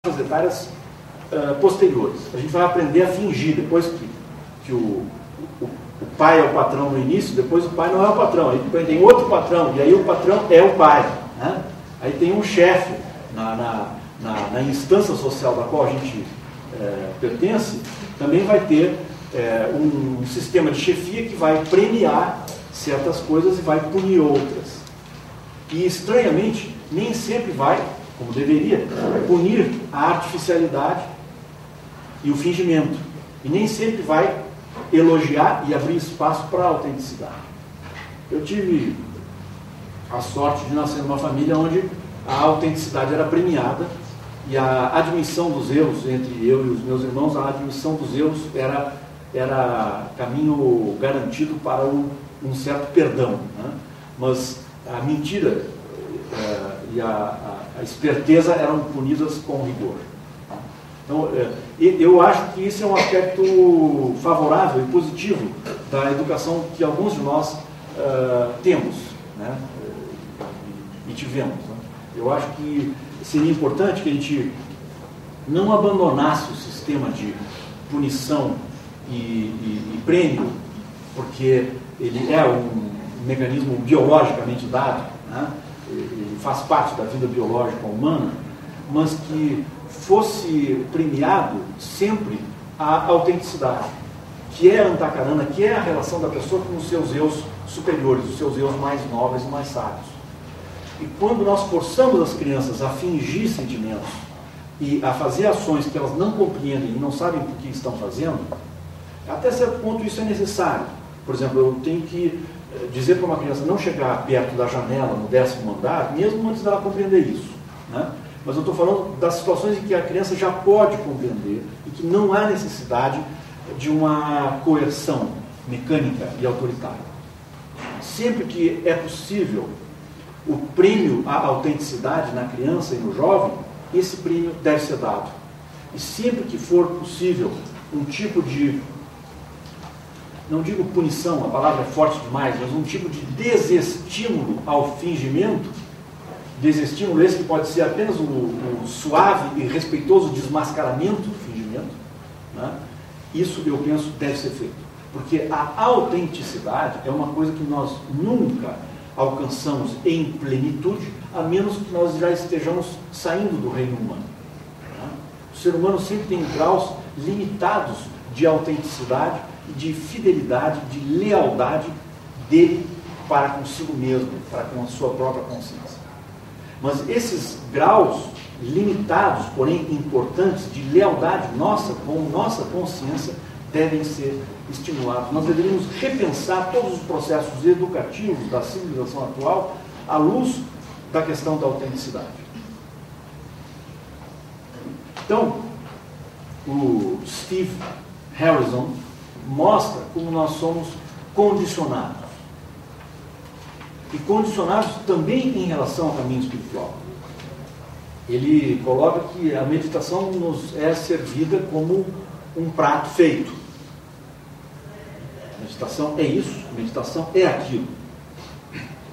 etárias posteriores. A gente vai aprender a fingir, depois que o pai é o patrão no início, depois o pai não é o patrão, aí tem outro patrão, e aí o patrão é o pai, né? Aí tem um chefe na instância social da qual a gente pertence, também vai ter um sistema de chefia que vai premiar certas coisas e vai punir outras. E, estranhamente, nem sempre vai, como deveria, punir a artificialidade e o fingimento. E nem sempre vai elogiar e abrir espaço para a autenticidade. Eu tive a sorte de nascer numa família onde a autenticidade era premiada e a admissão dos erros entre eu e os meus irmãos, a admissão dos erros era caminho garantido para um certo perdão, né? Mas a mentira e a esperteza eram punidas com rigor. Então, eu acho que isso é um aspecto favorável e positivo da educação que alguns de nós temos, né? E tivemos, né? Eu acho que seria importante que a gente não abandonasse o sistema de punição e prêmio, porque ele é um mecanismo biologicamente dado, né? Ele faz parte da vida biológica humana, mas que fosse premiado sempre a autenticidade, que é a antacarana, que é a relação da pessoa com os seus eus superiores, os seus eus mais nobres e mais sábios. E quando nós forçamos as crianças a fingir sentimentos e a fazer ações que elas não compreendem e não sabem por que estão fazendo, até certo ponto isso é necessário. Por exemplo, eu tenho que dizer para uma criança não chegar perto da janela no 10º andar, mesmo antes dela compreender isso, né? Mas eu estou falando das situações em que a criança já pode compreender e que não há necessidade de uma coerção mecânica e autoritária. Sempre que é possível o prêmio à autenticidade na criança e no jovem, esse prêmio deve ser dado. E sempre que for possível um tipo de, não digo punição, a palavra é forte demais, mas um tipo de desestímulo ao fingimento, desestímulo esse que pode ser apenas um suave e respeitoso desmascaramento do fingimento, né? Isso, eu penso, deve ser feito. Porque a autenticidade é uma coisa que nós nunca alcançamos em plenitude, a menos que nós já estejamos saindo do reino humano, né? O ser humano sempre tem graus limitados de autenticidade, de fidelidade, de lealdade dele para consigo mesmo, para com a sua própria consciência. Mas esses graus limitados, porém importantes, de lealdade nossa com nossa consciência, devem ser estimulados. Nós deveríamos repensar todos os processos educativos da civilização atual à luz da questão da autenticidade. Então, o Steve Harrison mostra como nós somos condicionados. E condicionados também em relação ao caminho espiritual. Ele coloca que a meditação nos é servida como um prato feito. A meditação é isso, a meditação é aquilo.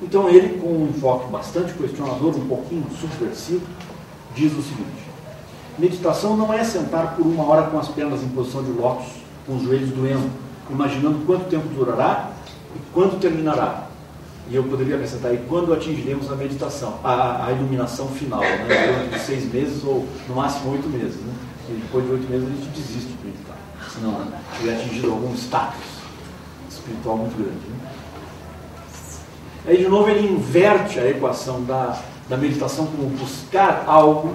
Então ele, com um enfoque bastante questionador, um pouquinho subversivo, diz o seguinte: meditação não é sentar por 1 hora com as pernas em posição de lótus, com os joelhos doendo, imaginando quanto tempo durará e quando terminará. E eu poderia acrescentar aí, quando atingiremos a meditação, a iluminação final, né? Durante 6 meses ou no máximo 8 meses, né? E depois de 8 meses a gente desiste de meditar, se não tiver atingido algum status espiritual muito grande, né? Aí de novo ele inverte a equação da meditação como buscar algo,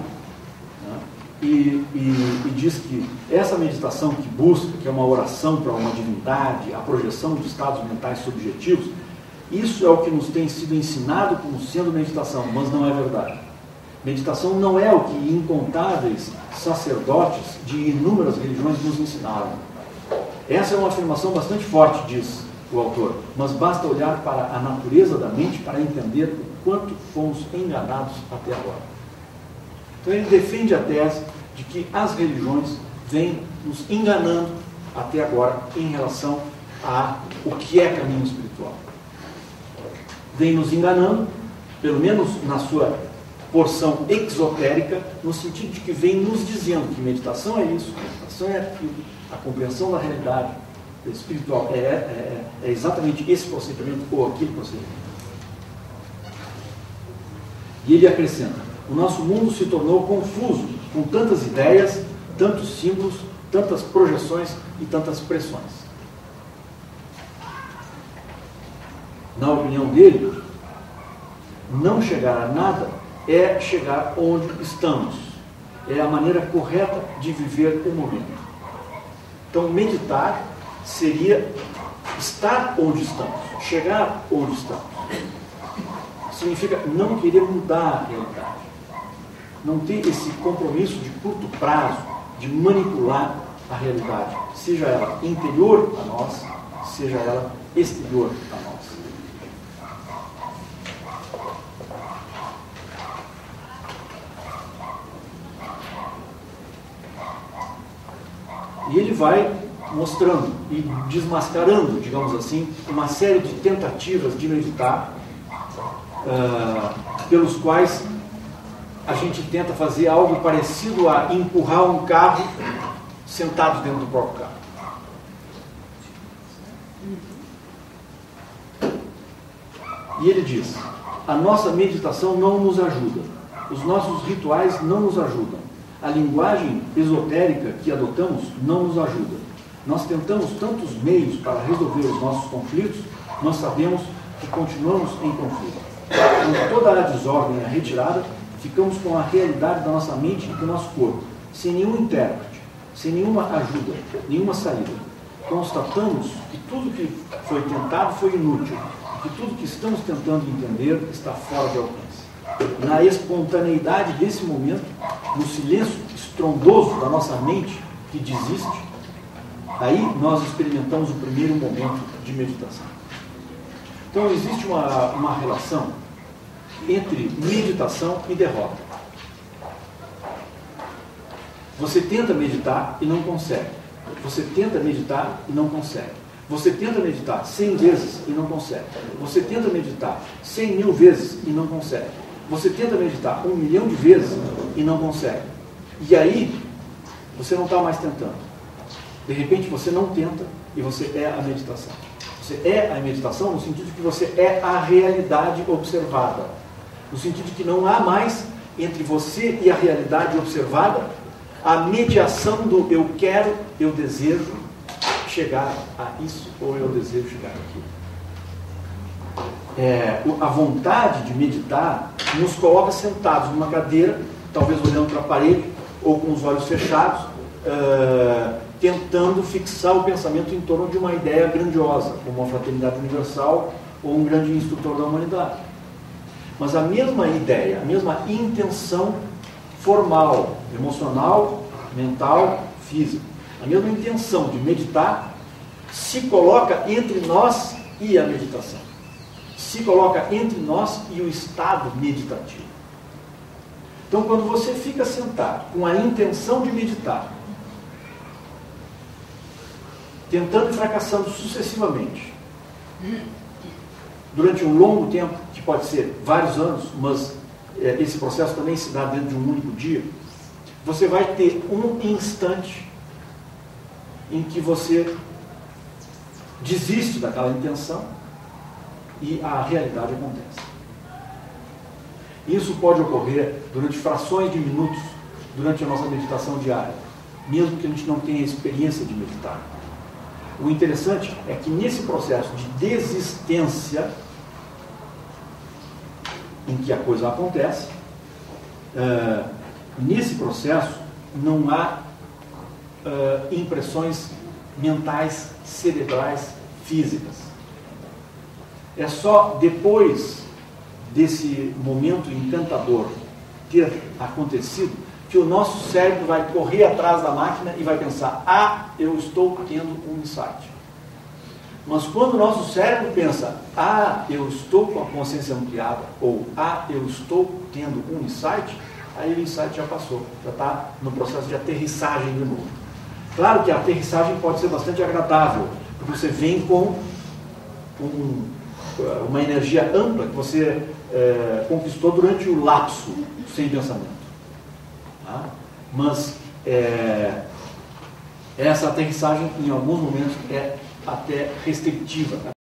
né? E diz que essa meditação que busca, que é uma oração para uma divindade, a projeção de estados mentais subjetivos, isso é o que nos tem sido ensinado como sendo meditação, mas não é verdade. Meditação não é o que incontáveis sacerdotes de inúmeras religiões nos ensinaram. Essa é uma afirmação bastante forte, diz o autor, mas basta olhar para a natureza da mente para entender o quanto fomos enganados até agora. Então ele defende a tese de que as religiões vêm nos enganando até agora em relação a o que é caminho espiritual. Vem nos enganando, pelo menos na sua porção exotérica, no sentido de que vem nos dizendo que meditação é isso, meditação é aquilo, a compreensão da realidade espiritual é exatamente esse procedimento ou aquele procedimento. E ele acrescenta: o nosso mundo se tornou confuso, com tantas ideias, tantos símbolos, tantas projeções e tantas pressões. Na opinião dele, não chegar a nada é chegar onde estamos. É a maneira correta de viver o momento. Então, meditar seria estar onde estamos, chegar onde estamos. Significa não querer mudar a realidade. Não ter esse compromisso de curto prazo, de manipular a realidade, seja ela interior a nós, seja ela exterior a nós. E ele vai mostrando e desmascarando, digamos assim, uma série de tentativas de meditar, pelos quais a gente tenta fazer algo parecido a empurrar um carro sentado dentro do próprio carro. E ele diz: a nossa meditação não nos ajuda, os nossos rituais não nos ajudam, a linguagem esotérica que adotamos não nos ajuda. Nós tentamos tantos meios para resolver os nossos conflitos, nós sabemos que continuamos em conflito. Com toda a desordem e a retirada, ficamos com a realidade da nossa mente e do nosso corpo, sem nenhum intérprete, sem nenhuma ajuda, nenhuma saída. Constatamos que tudo que foi tentado foi inútil, e que tudo que estamos tentando entender está fora de alcance. Na espontaneidade desse momento, no silêncio estrondoso da nossa mente que desiste, aí nós experimentamos o primeiro momento de meditação. Então existe uma relação entre meditação e derrota. Você tenta meditar e não consegue. Você tenta meditar e não consegue. Você tenta meditar 100 vezes e não consegue. Você tenta meditar 100.000 vezes e não consegue. Você tenta meditar 1 milhão de vezes e não consegue. E aí, você não está mais tentando. De repente, você não tenta e você é a meditação. Você é a meditação no sentido de que você é a realidade observada. No sentido de que não há mais entre você e a realidade observada a mediação do eu quero, eu desejo chegar a isso ou eu desejo chegar àquilo. A vontade de meditar nos coloca sentados numa cadeira, talvez olhando para a parede ou com os olhos fechados, tentando fixar o pensamento em torno de uma ideia grandiosa, como uma fraternidade universal ou um grande instrutor da humanidade. Mas a mesma ideia, a mesma intenção formal, emocional, mental, física, a mesma intenção de meditar se coloca entre nós e a meditação. Se coloca entre nós e o estado meditativo. Então, quando você fica sentado com a intenção de meditar, tentando e fracassando sucessivamente, durante um longo tempo, que pode ser vários anos, mas esse processo também se dá dentro de um único dia, você vai ter um instante em que você desiste daquela intenção e a realidade acontece. Isso pode ocorrer durante frações de minutos, durante a nossa meditação diária, mesmo que a gente não tenha experiência de meditar. O interessante é que nesse processo de desistência, em que a coisa acontece, nesse processo não há impressões mentais, cerebrais, físicas. É só depois desse momento encantador ter acontecido que o nosso cérebro vai correr atrás da máquina e vai pensar: ah, eu estou tendo um insight. Mas quando o nosso cérebro pensa: ah, eu estou com a consciência ampliada, ou ah, eu estou tendo um insight, aí o insight já passou, já está no processo de aterrissagem de novo. Claro que a aterrissagem pode ser bastante agradável, porque você vem com uma energia ampla, que você conquistou durante o lapso sem pensamento. Tá? Mas essa aterrissagem, em alguns momentos, é até restritiva.